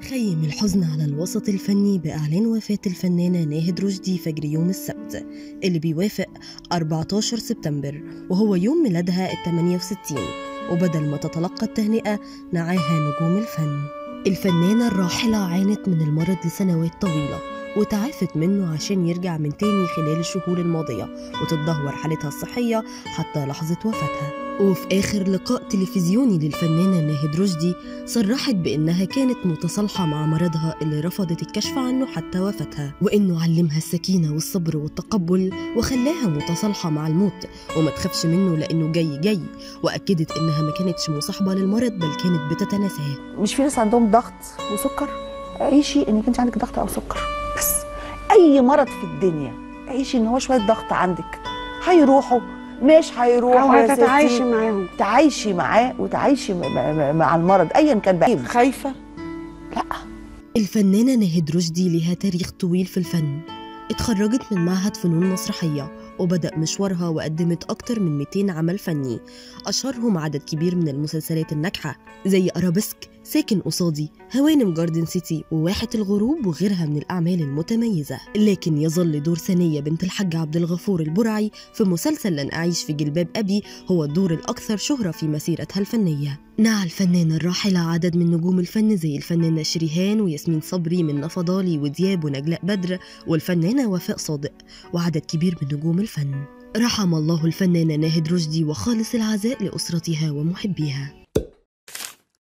خيم الحزن على الوسط الفني بإعلان وفاة الفنانة ناهد رشدي فجر يوم السبت اللي بيوافق 14 سبتمبر، وهو يوم ميلادها ال68. وبدل ما تتلقى التهنئة نعاها نجوم الفن. الفنانة الراحلة عانت من المرض لسنوات طويلة وتعافت منه عشان يرجع من تاني خلال الشهور الماضية وتتدهور حالتها الصحية حتى لحظة وفاتها. وفي آخر لقاء تلفزيوني للفنانة ناهد رشدي صرحت بأنها كانت متصالحة مع مرضها اللي رفضت الكشف عنه حتى وفاتها، وإنه علمها السكينة والصبر والتقبل وخلاها متصالحة مع الموت وما تخافش منه لأنه جاي. وأكدت إنها ما كانتش مصاحبة للمرض بل كانت بتتناساه. مش في ناس عندهم ضغط وسكر، عيشي إنك أنت عندك ضغط أو سكر، بس أي مرض في الدنيا عيشي إن هو شوية ضغط عندك هيروحوا، مش هيروحوا يا ستي، تتعايشي معاهم، تعايشي معاه وتعايشي مع المرض ايا كان بقى. خايفه؟ لا. الفنانه ناهد رشدي لها تاريخ طويل في الفن. اتخرجت من معهد فنون مسرحيه وبدأ مشوارها وقدمت أكتر من 200 عمل فني، أشهرهم عدد كبير من المسلسلات الناجحة زي أرابيسك، ساكن قصادي، هوانم جاردن سيتي، وواحة الغروب وغيرها من الأعمال المتميزة. لكن يظل دور ثانية بنت الحاج عبد الغفور البرعي في مسلسل لن أعيش في جلباب أبي هو الدور الأكثر شهرة في مسيرتها الفنية. نعى الفنانة الراحلة عدد من نجوم الفن زي الفنانة شريهان وياسمين صبري، منى فضالي ودياب ونجلاء بدر والفنانة وفاء صادق وعدد كبير من نجوم الفن. رحم الله الفنانة ناهد رشدي وخالص العزاء لأسرتها ومحبيها.